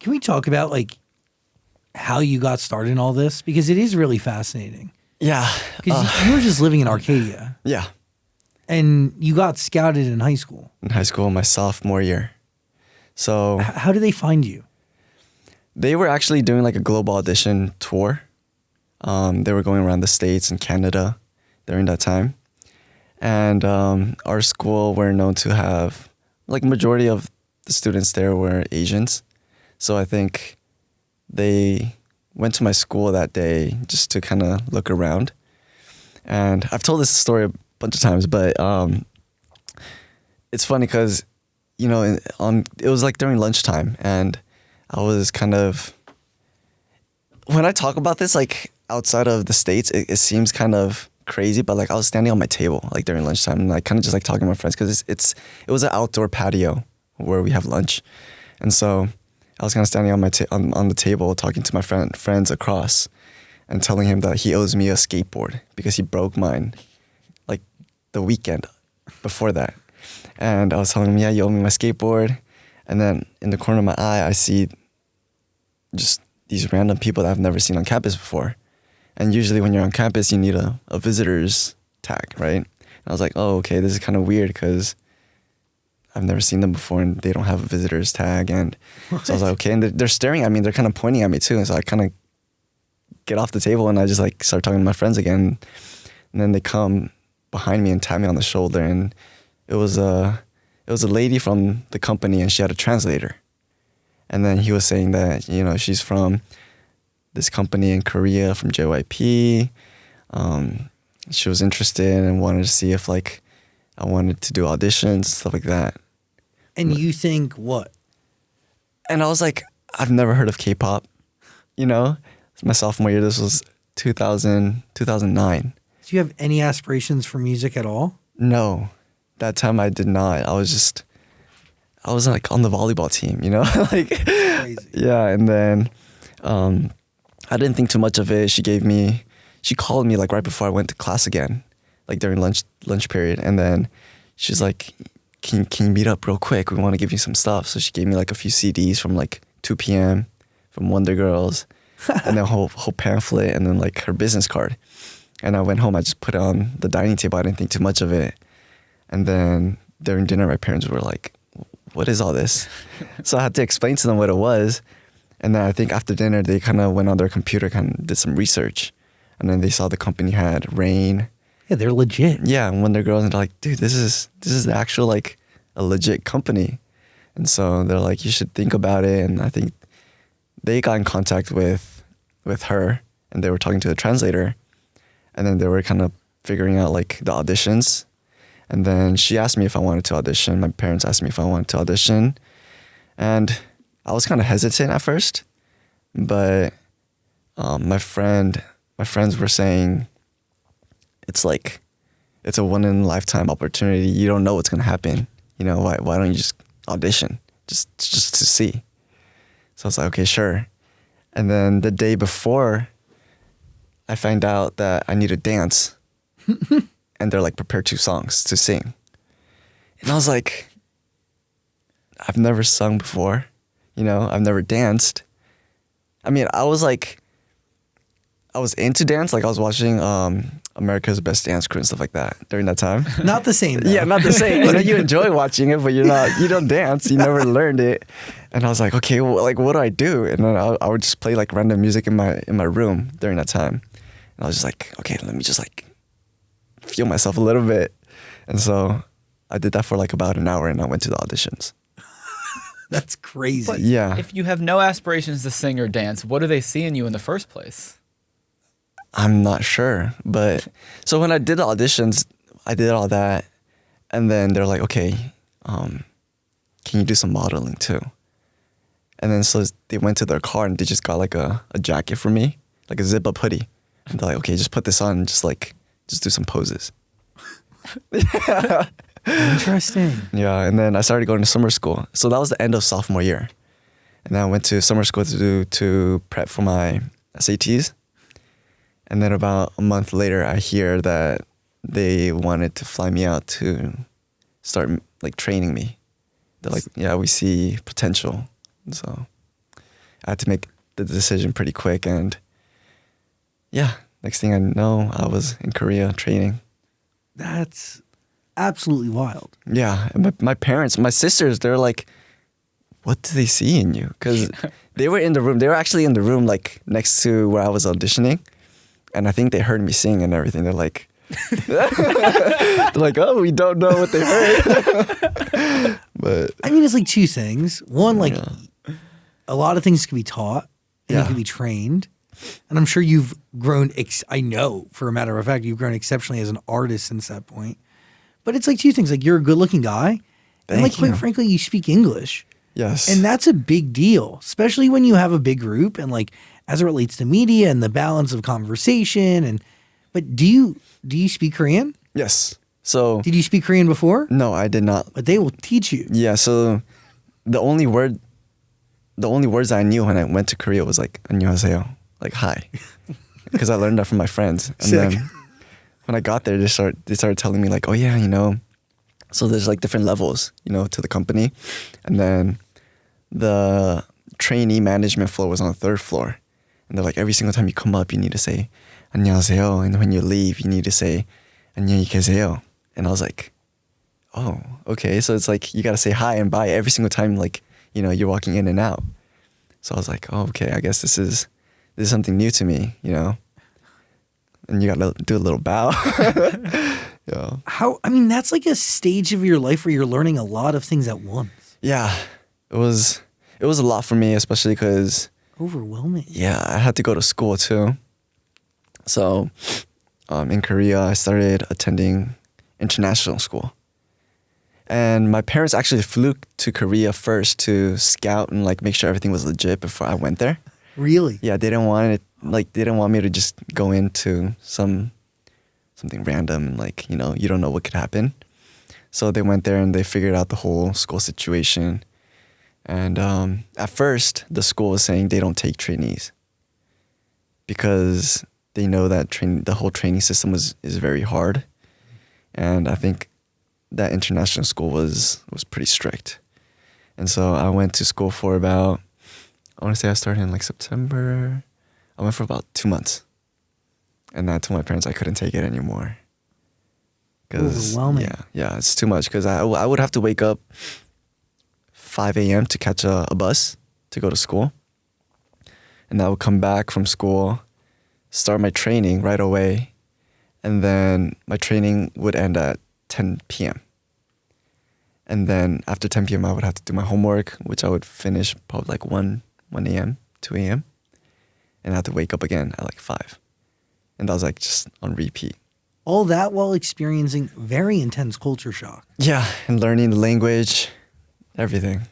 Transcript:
Can we talk about like how you got started in all this? Because it is really fascinating. Yeah. Because you were just living in Arcadia. Yeah. And you got scouted in high school. In high school, my sophomore year. So How did they find you? they were actually doing like a global audition tour. They were going around the States and Canada during that time. And our school were known to have, like, majority of the students there were Asians. So I think they went to my school that day just to kind of look around. And I've told this story a bunch of times, but it's funny because, you know, it was like during lunchtime, and I was kind of, when I talk about this, like outside of the States, it seems kind of crazy, but like I was standing on my table like during lunchtime and like kind of just like talking to my friends because it was an outdoor patio where we have lunch, and so I was kind of standing on my on the table talking to my friends across and telling him that he owes me a skateboard because he broke mine like the weekend before that. And I was telling him, yeah, you owe me my skateboard. And then in the corner of my eye, I see just these random people that I've never seen on campus before. And usually when you're on campus, you need a visitor's tag, right? And I was like, oh, okay, this is kind of weird because I've never seen them before and they don't have a visitor's tag. And so I was like, okay. And they're staring at me. They're kind of pointing at me too. And so I kind of get off the table and I just like start talking to my friends again. And then they come behind me and tap me on the shoulder. And it was a lady from the company and she had a translator. And then he was saying that, you know, she's from this company in Korea from JYP. She was interested and wanted to see if like I wanted to do auditions, stuff like that. And you think what? And I was like, I've never heard of K-pop, you know? It's my sophomore year. This was 2009. Do you have any aspirations for music at all? No, that time I did not. I was like on the volleyball team, you know? Like, Crazy. Yeah. And then I didn't think too much of it. She called me like right before I went to class again, like during lunch period. And then she's like, can you meet up real quick? We want to give you some stuff. So she gave me like a few CDs from like 2 p.m. from Wonder Girls and then a whole pamphlet and then like her business card. And I went home, I just put it on the dining table. I didn't think too much of it. And then during dinner, my parents were like, what is all this? So I had to explain to them what it was. And then I think after dinner, they kind of went on their computer, kind of did some research. And then they saw the company had Rain. Yeah, they're legit. Yeah, and Wonder Girls. And they're like, dude, this is the actual, like, a legit company. And so they're like, you should think about it. And I think they got in contact with her. And they were talking to the translator. And then they were kind of figuring out, like, the auditions. And then she asked me if I wanted to audition. My parents asked me if I wanted to audition. And I was kind of hesitant at first. But my friends were saying, it's a one-in-a-lifetime opportunity. You don't know what's going to happen. You know, why don't you just audition? Just to see. So I was like, okay, sure. And then the day before, I found out that I need to dance. And they're like, prepare 2 songs to sing. And I was like, I've never sung before. You know, I've never danced. I mean, I was into dance. Like I was watching America's Best Dance Crew and stuff like that during that time. Not the same, though. Yeah, not the same. You know, you enjoy watching it, but you don't dance. You never learned it. And I was like, okay, well, like, what do I do? And then I would just play like random music in my room during that time. And I was just like, okay, let me just like feel myself a little bit. And so I did that for like about an hour and I went to the auditions. That's crazy. But yeah. If you have no aspirations to sing or dance, what do they see in you in the first place? I'm not sure. But so when I did the auditions, I did all that. And then they're like, okay, can you do some modeling too? And then so they went to their car and they just got like a jacket for me, like a zip-up hoodie. And they're like, okay, just put this on and just do some poses. Yeah. Interesting. Yeah, and then I started going to summer school. So that was the end of sophomore year. And then I went to summer school to prep for my SATs. And then about a month later, I hear that they wanted to fly me out to start like training me. They're like, yeah, we see potential. And so I had to make the decision pretty quick. And yeah, next thing I know, I was in Korea training. That's absolutely wild. Yeah. And my parents, my sisters, they're like, what do they see in you? Because they were in the room. They were actually in the room like next to where I was auditioning. And I think they heard me sing and everything. They're like, oh, we don't know what they heard. But I mean, it's like two things. One, like a lot of things can be taught and you can be trained. And I'm sure you've grown, I know for a matter of fact, you've grown exceptionally as an artist since that point. But it's like two things. Like you're a good looking guy. And like, quite frankly, you speak English. yes. And that's a big deal, especially when you have a big group and like as it relates to media and the balance of conversation. But do you speak Korean? Yes. So Did you speak Korean before? no, I did not. But they will teach you. Yeah. So the only words I knew when I went to Korea was like 안녕하세요, like hi, because I learned that from my friends. And Sick. then when I got there, they started telling me like, oh yeah, so there's like different levels, to the company, and then the trainee management floor was on the third floor, and they're like every single time you come up, you need to say 안녕하세요, and when you leave, you need to say 안녕히 계세요. And I was like, oh, okay, so it's like you gotta say hi and bye every single time, like you're walking in and out. So I was like, oh, okay, I guess this is something new to me, and you gotta do a little bow. Yeah. That's like a stage of your life where you're learning a lot of things at once. Yeah, it was a lot for me, especially because Overwhelming. I had to go to school too. So in Korea, I started attending international school. And my parents actually flew to Korea first to scout and like make sure everything was legit before I went there. Really? Yeah, they didn't want me to just go into something random and like, you don't know what could happen. So they went there and they figured out the whole school situation. And at first, the school was saying they don't take trainees because they know that the whole training system is very hard. And I think that international school was pretty strict. And so I went to school for about, I want to say I started in like September. I went for about 2 months. And I told my parents I couldn't take it anymore. Overwhelming. Yeah, it's too much because I would have to wake up 5 a.m. to catch a bus to go to school. And I would come back from school, start my training right away. And then my training would end at 10 p.m. And then after 10 p.m. I would have to do my homework, which I would finish probably like 1 a.m., 2 a.m. And I had to wake up again at like 5. And that was like just on repeat. All that while experiencing very intense culture shock. Yeah, and learning the language, everything.